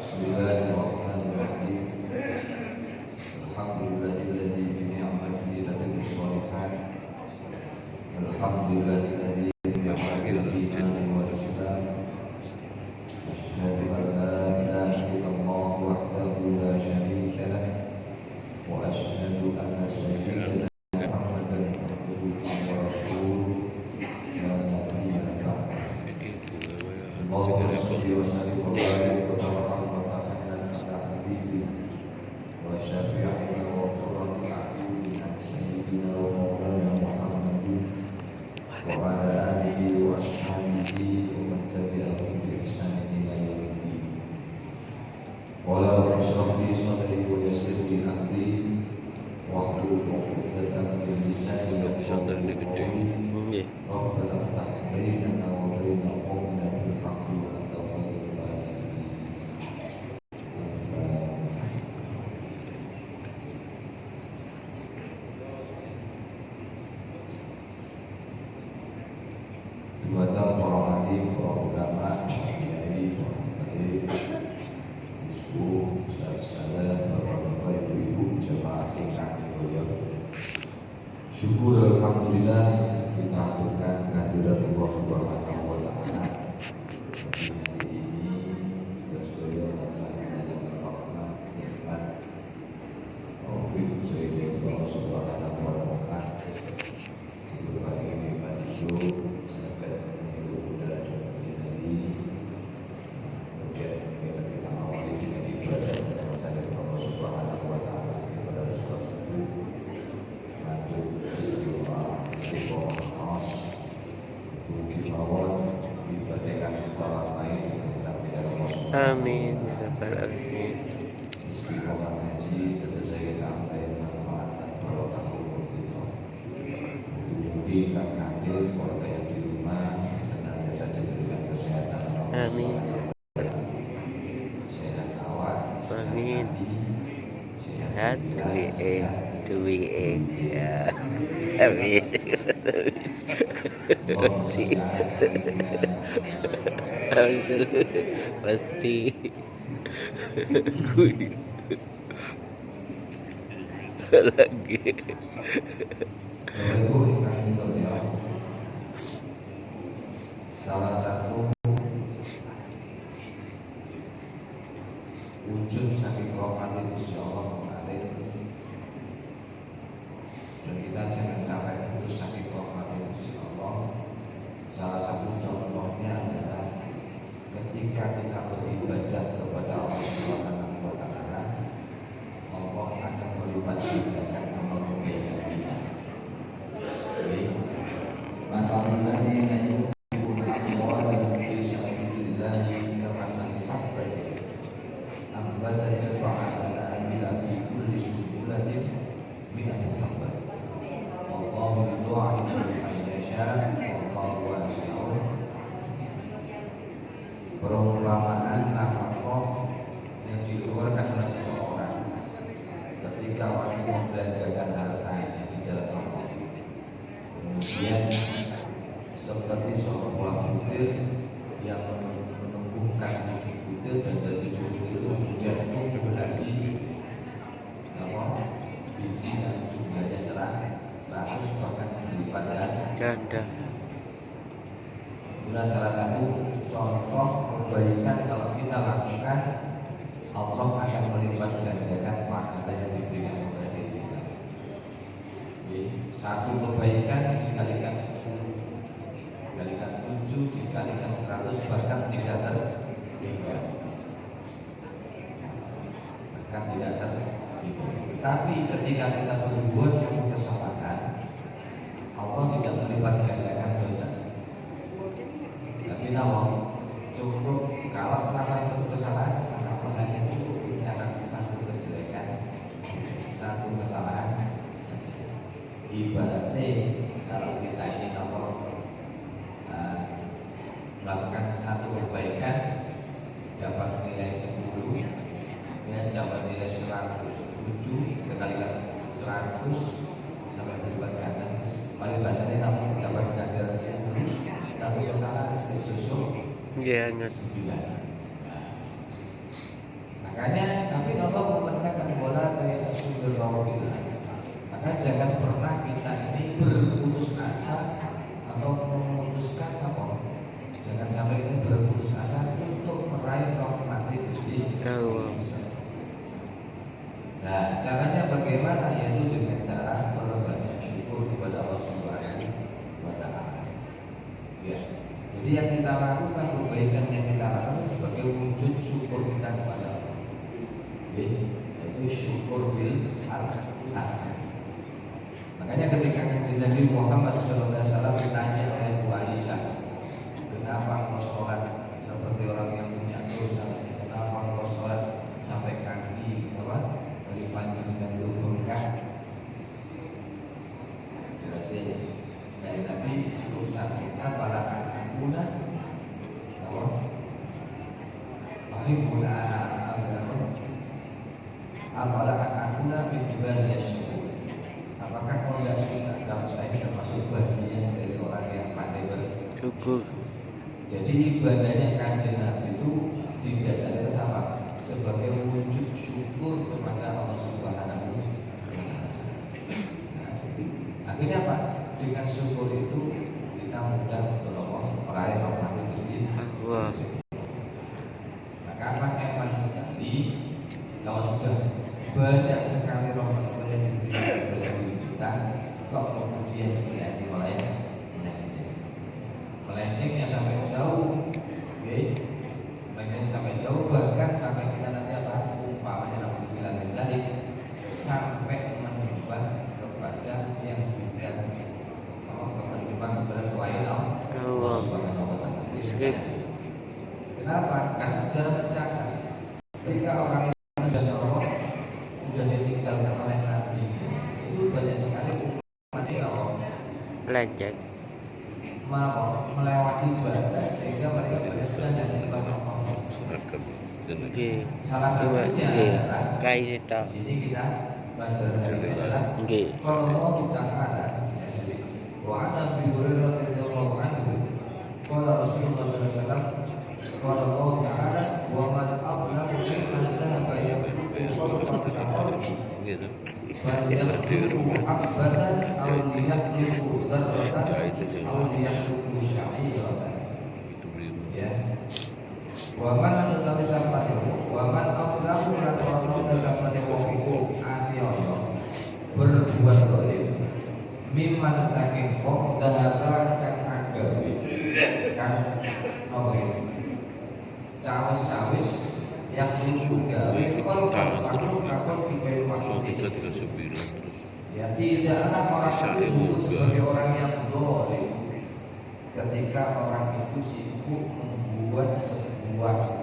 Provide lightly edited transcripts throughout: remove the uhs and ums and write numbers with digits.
Bismillahirrahmanirrahim. Alhamdulillahilladzi bi ni'matihi tatimmu shalihat. Alhamdulillahilladzi bi ni'matihi iman wal islam. Asyhadu an la ilaha illallah wahdahu la syarika lah wa asyhadu anna sayyidana Muhammadan abduhu wa rasuluh la nabiyya ba'dahu. Allahumma shalli wa sallim wa barik wa rahmatan ala habibina wa syafi'ina wa qurrati a'yunina sayyidina wa maulana Muhammadin wa ala alihi wa ashabihi wa man tabi'ahum bi ihsanin ila yaumiddin. Qala rabbi shrah li sadri wa yassir li amri wahlul 'uqdatam min lisani yafqahu qawli. Rabbana iftah bainana wa baina qawmina bil haqqi wa anta khairul faatihin. Dumateng para alim, para ulama, kiai, para baik, bisku, sahabat-sahabat, bapak-bapak, ibu-ibu, jamaah ingkang mulya. Syukur alhamdulillah kita aturkan kehadirat Allah Subhanahu wa taala. Hari ini kita sedaya laksanakan dengan rahmat, nikmat, taufik dari Allah Subhanahu wa taala. Berbagai nikmat itu sampai menghirup udara di hari. Kemudian kita awali dengan ibadah kepada Allah Subhanahu wa taala pada sholat subuh. Amin ya rabbal alamin. Istiqomah ngaji tentu saja sampai manfaat dan barokah kita. Mugi kang hadir keluarga yang di rumah senantiasa diberikan kesehatan. Amin. Sehat awak. Amin. Sehat duwe ya. Amin. Pasti lagi. Salah satu wujud saking rahmat Gusti Allah kemarin, dan kita jangan sampai putus saking rahmat Gusti Allah. Salah satu contohnya adalah ketika kita beribadah kepada Allah Subhanahu wa taala, Allah akan melipat gandakan amal kebaikan kita. Masalah ini dan sebuah hasanah bila fi kulli subulatin mi'atu habbat. Wallahu yudha'ifu liman yasha' wallahu wasi'un. Perumpamaan nafkah yang dikeluarkan oleh seseorang ketika orang membelanjakan hartanya di jalan Allah, kemudian seperti seorang buah butir yang menumbuhkan 7 butir, dan dari 7 butir itu kemudian tumbuh lagi biji yang jumlahnya 100 bahkan berlipat Ganda. Itulah salah satu contoh kebaikan kalau kita lakukan, Allah akan melipat gandakan pahala yang diberikan kepada diri kita. Satu kebaikan dikalikan 10, dikalikan 7, dikalikan 100, bahkan tidak terhingga. Tapi ketika kita berbuat satu kesalahan, Allah tidak melipat gandakan dosa. Tapi namun cukup kalau melakukan satu kesalahan, maka Allah hanya cukup mencatat satu kejelekan, satu kesalahan saja. Ibaratnya kalau kita ingin melakukan satu kebaikan dapat nilai 10, ya dapat nilai 107, dikalikan 100 sampai berlipat ganda. Paling bahasanya namun dapat ganjaran 10, satu kesalahan si susu Iya, ingat. 9. Makanya tapi Allah memerintahkan bola dari sumber rawillah. Maka jangan pernah kita ini berputus asa atau memutuskan apa? Jangan sampai kita berputus asa untuk meraih rahmat Gusti Allah. Nah, caranya bagaimana? Yaitu dengan cara berbanyak syukur kepada Allah Subhanahu wa Ta'ala. Ya. Jadi yang kita lakukan, kebaikan yang kita lakukan sebagai wujud syukur kita kepada Allah. Yaitu syukur bil arham. Makanya ketika Nabi Muhammad SAW ditanya oleh Bu Aisyah, kenapa engkau sholat seperti orang yang punya dosa? Kenapa engkau sholat sampai kaki dari panjang itu bengkak? Jelasin dari Nabi cukup sakit. Apalah akuna, ahibuna, apalah akuna bidibal yashkur. Apakah kau tidak suka kalau saya termasuk bagian dari orang yang pandai bersyukur? Jadi ibadahnya Kanjeng Nabi itu didasarkan sama sebagai wujud syukur kepada Allah Subhanahu wa Ta'ala. Akhirnya apa? Dengan syukur itu kita mudah untuk meraih rahmat Gusti Allah. Maka apa hemat sekali kalau sudah banyak sekali rahmat Allah yang diberikan kepada kita, kok kemudian kita melencengnya sampai jauh, melencengnya sampai jauh, bahkan sampai kita nanti apa? Umpamanya dalam bilang tadi sampai menyembah kepada yang bukan menyembah kepada selain Allah Subhanahu wa Ta'ala. Kenapa? Karena sejarah mencatat ketika orang yang sudah Allah sudah ditinggalkan oleh Nabi, itu banyak sekali umat Allah Belajar melewati batas sehingga mereka benar-benar tidak menyembah Allah. Salah satunya adalah di sini kita belajar dari adalah kalau Allah Ta'ala wa ana bi Hurairah radhiyallahu anhu qala Rasulullah sallallahu alaihi wasallam qala Allah Ta'ala wa man ablagu mimman dhahaba yaqulu sadaqatan gitu. Falyakhluqu habatan aw liyakhluqu dzarratan aw liyakhluqu sya'iratan. Ya. Wa man lam yasafatu wa man ablagu lan ora yasafatu wong atiyo berbuat dolim mimman saking wong dahara kang agawe kang apa cawis-cawis yang gawe kalau kakon dibayi makhluk ya tidaklah orang itu disebut sebagai orang yang dolim ketika orang itu sibuk membuat sebuah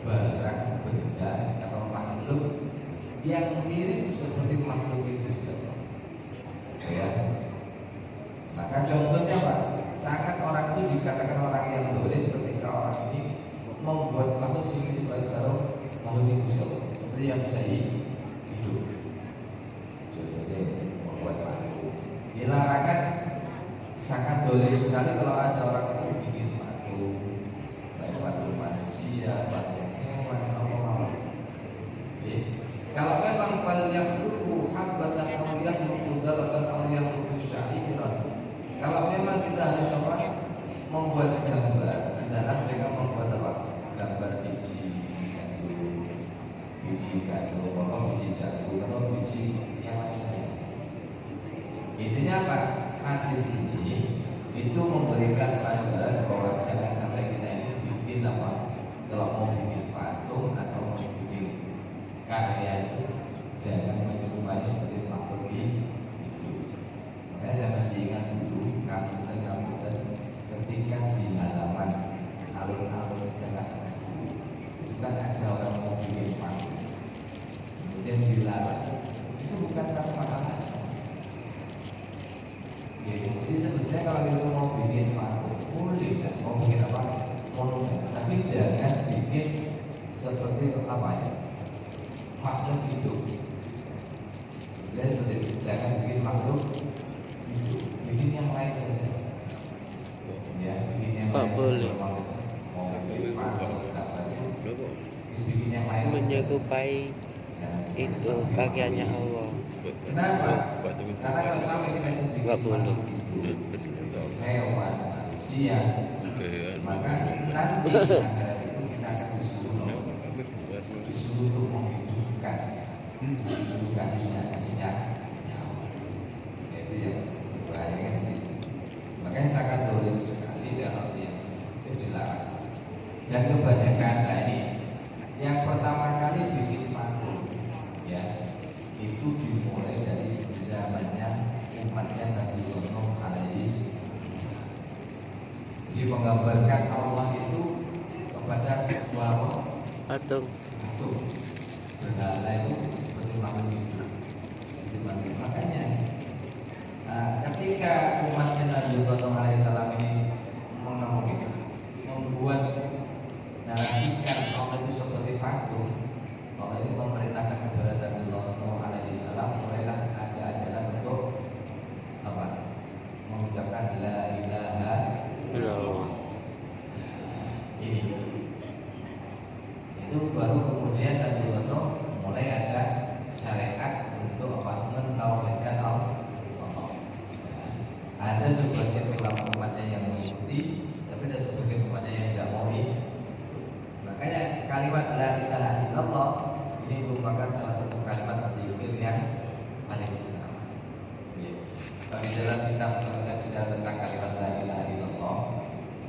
barang benda atau makhluk yang mirip seperti makhluk itu ya. Maka contohnya Pak, sangat orang itu dikatakan orang yang dolim ketika orang ini membuat makhluk seperti baru makhluk itu seperti yang bisa hidup. Contohnya membuat makhluk. Dilarangkan sangat dolim sekali kalau ada orang itu bikin makhluk, baik makhluk manusia, makhluk hewan, apa-apa. Kalau memang falyakhluqu habatan aw yakhluqu dzarratan aw yakhluqu sya'iratan. Kalau memang kita harus membuat gambar, adalah mereka membuat apa? Gambar biji gandum, biji jagung atau biji yang lainnya. Intinya apa? Hadis ini itu memberikan pelajaran bahwa jangan sampai kita ini bikin apa? Kalau mau bikin patung atau mau bikin karya itu jangan menyerupai seperti makhluk hidup. Makanya saya masih ingat dulu kampung ketika di halaman alun-alun tengah-tengah itu kan ada orang mau bikin patung, kemudian dilarang. Itu bukan karena masalah asal. Jadi sebetulnya kalau kita mau bikin patung boleh kan, mau bikin apa monumen, tapi jangan bikin seperti apa ya? Makhluk hidup. Dan jangan bikin makhluk hidup, bikin yang lain saja. Ya, bikin yang lain. Boleh. Mau bikin makhluk katanya, bikin yang lain saja. menyerupai itu karyanya Allah. Kenapa? Karena kalau sampai kita itu Nggak boleh. hewan, manusia, maka nanti di akhirat itu kita akan disuruh untuk menghidupkan, disuruh kasihnya, itu yang berbahaya kan sih. Makanya sangat dolim sekali dalam itu dilarang. Dan kebanyakan tadi yang pertama kali bikin patung, ya itu dimulai dari zamannya umatnya Nabi Nuh alaihi salam. Jadi menggambarkan Allah itu kepada sebuah Patung. berhala itu pertimbangan hidup. Makanya ketika umatnya Nabi Nuh alaihi salam ini membuat narasikan Allah itu seperti patung, Allah itu memerintahkan kepada Nabi Nuh alaihi salam mulailah ada ajaran untuk apa? Mengucapkan la ilaha illallah. Ini itu baru kemudian Nabi Nuh mulai ada syariat untuk apa? Mentauhidkan Allah. Ada sebagian ulama umatnya yang mengikuti, tapi ada sebagian umatnya yang tidak mau. Makanya kalimat la ilaha illallah ini merupakan salah satu kalimat dzikir yang paling utama. Kalau di dalam kitab kita bicara tentang kalimat la ilaha illallah,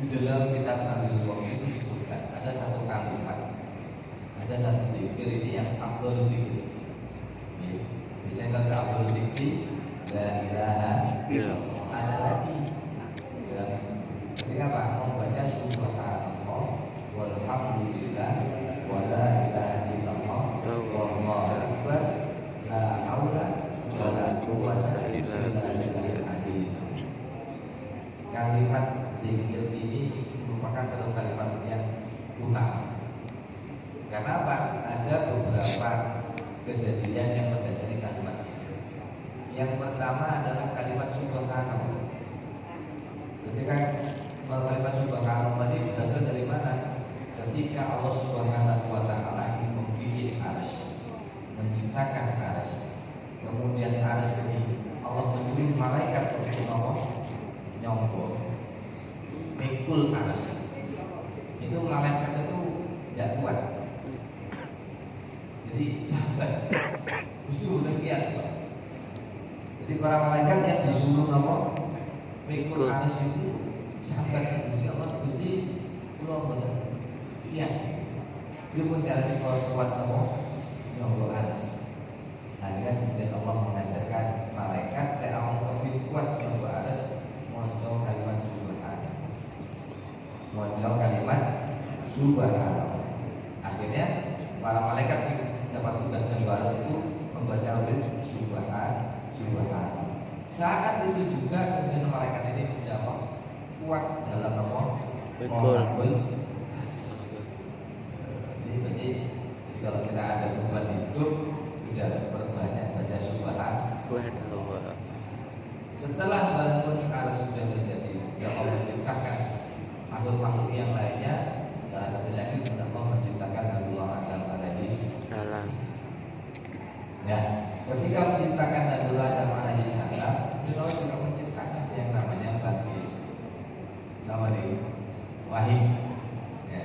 di dalam kitab Nabi Suami itu disebutkan ada satu kalimat, ada satu dzikir ini yang afdhalul dzikir. Biasanya kalau afdhalul dzikir la ilaha illallah. Ada lagi ketika apa? Membaca subhanallah walhamdulillah wala ilaha illallah wallahu akbar la haula wala quwwata illa billahil. Kalimat dzikir ini merupakan satu kalimat yang utama. Karena apa? Ada beberapa kejadian yang mendasari kalimat ini. Yang pertama adalah kalimat subhanallah. Ketika kalimat subhanallah ini berasal dari mana? Ketika Allah Subhanahu wa taala ingin membuat arsy, menciptakan arsy, kemudian arsy ini Allah menyuruh malaikat untuk nyonggo, mikul arsy. Itu malaikat itu tidak kuat. Jadi sahabat, justru demikian. Jadi para malaikat yang disuruh mikul arsy itu sahabat ke Gusti Allah, Gusti kula boten iya. Pripun carane kuat nyonggo arsy. Akhirnya kemudian Allah mengajarkan malaikat dan Allah lebih kuat nyonggo arsy maca kalimat subhanallah. Maca kalimat subhanallah. Akhirnya para malaikat sih dapat tugas nyonggo arsy itu membaca subhanallah. Saat itu juga kemudian malaikat ini menjawab kuat dalam Betul. Jadi kalau kita ada beban hidup sudah berbanyak baca subhanallah. Setelah bangun arsy sudah terjadi, yang Allah menciptakan makhluk-makhluk yang lainnya, salah satu lagi Allah menciptakan Nabi Adam alaihi salam. Ya, ketika menciptakan Nabi Adam alaihi salam, Allah juga menciptakan yang namanya Balqis. Namanya wahid. Ya.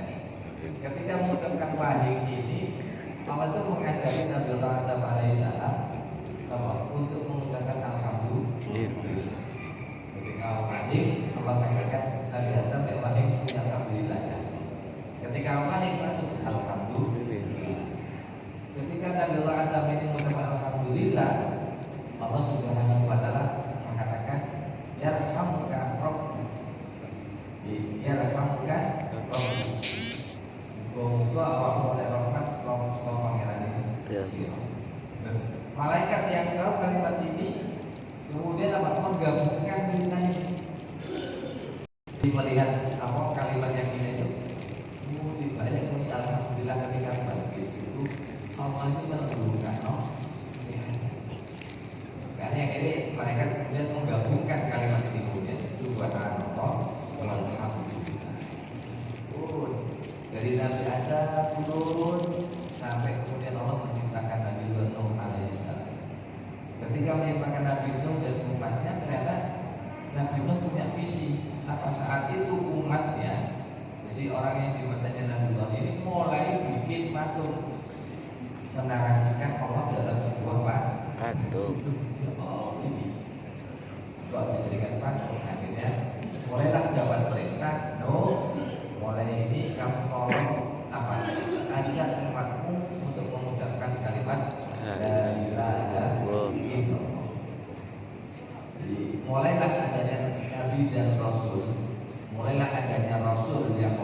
Ketika mengucapkan wahid ini, Allah itu mengajari Nabi Adam alaihi salam untuk mengucapkan alhamdulillah. Ketika wahid, Allah mengajarkan Nabi Adam wahid alhamdulillah. Ketika wahid langsung alhamdulillah. Ketika Nabi Adam ini mengucapkan alhamdulillah, Allah Subhanahu wa taala mengatakan yarhamuka rabb. Yarhamuka rabb. Bahwa Allah oleh rahmat sekolah pangeran ini. Malaikat yang tahu kalimat ini kemudian apa? Menggabungkan kita ini. Melihat apa kalimat yang ini itu banyak alhamdulillah ketika Balqis itu Allah ini menurunkan karena yang ini malaikat kemudian menggabungkan kalimat ini kemudian subhanallah walhamdulillah. Dari Nabi Adam turun sampai kemudian patung menarasikan Allah dalam sebuah patung. Oh ini kok dijadikan patung, akhirnya mulailah dapat perintah, mulai ini kamu tolong apa? Ajak umatmu untuk mengucapkan kalimat la ilaha illallah. Jadi mulailah adanya nabi dan rasul, mulailah adanya rasul yang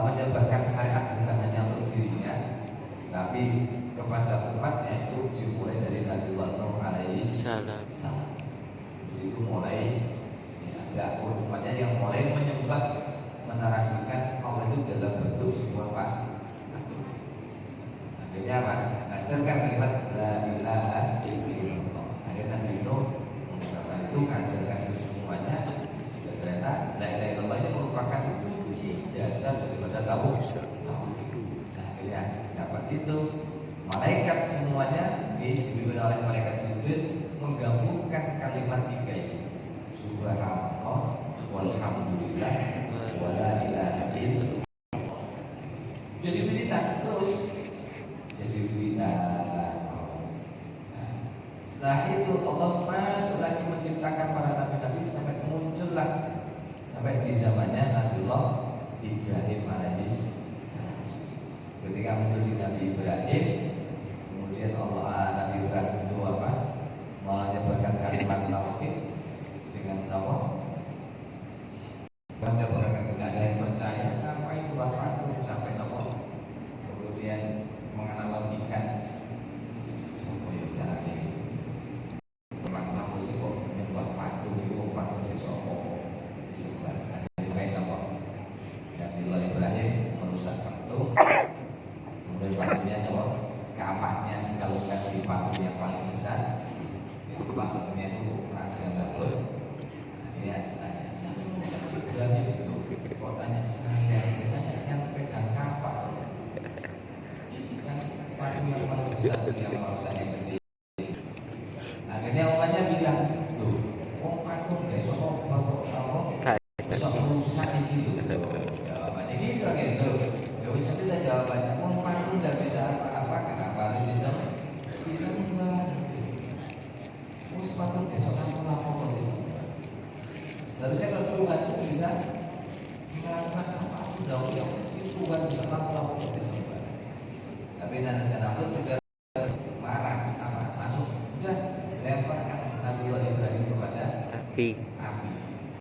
menyebarkan syariat bukan hanya untuk dirinya, tapi kepada umatnya. Itu dimulai dari Nabi Nuh alaihi salam. Jadi itu mulai ada umatnya yang mulai menyembah, menarasikan Allah itu dalam bentuk sebuah patung. Akhirnya apa? Ngajarkan kalimat la ilaha illallah. Akhirnya Nabi Nuh mengucapkan itu, ngajarkan itu semuanya. Dan ternyata la ilaha illallah itu merupakan kunci dasar daripada tauhid. Nah, akhirnya dapat itu, malaikat semuanya dipimpin oleh malaikat Jibril menggabungkan kalimat tiga ini, subhanallah walhamdulillah wala ilaha illallah. Jadi berita terus, jadi berita. Setelah itu Allah masuk lagi menciptakan para nabi-nabi sampai muncullah sampai di zamannya Nabiullah Ibrahim alaihissalam. Ketika muncul di Nabi Ibrahim, kemudian Nabi Ibrahim itu apa? Menyebarkan kalimat tauhid dengan apa? Menyebarkan tidak ada yang percaya apa itu bapak itu sampai apa? Kemudian menganalogikan supaya cara ini. Memang apa sih kok menyembah patung itu patung di sopo disebar. Akhirnya apa? Nabi Ibrahim merusak patung. Kemudian patungnya apa? Kamarnya dikalungkan di patung yang paling besar. Di patungnya itu Raja Namrud. Ini aja tanya, sampai Ibrahim itu kok tanya sekalian, tanya yang pegang kapak. Ini kan patung yang paling besar, yang manusia yang kecil. Akhirnya umatnya bilang, tuh, patung besok besok merusak ini tuh. Jawabannya gitu gitu. Ya wis nanti saya jawabannya, patung tidak bisa apa-apa, kenapa harus disembah? Patung besok kan lapor disembah. Seharusnya kalau Tuhan itu bisa melakukan apa sudah yang Tuhan bisa lapor disembah. Tapi Raja Namrud sudah marah, apa masuk, sudah lemparkan Nabi Ibrahim kepada api.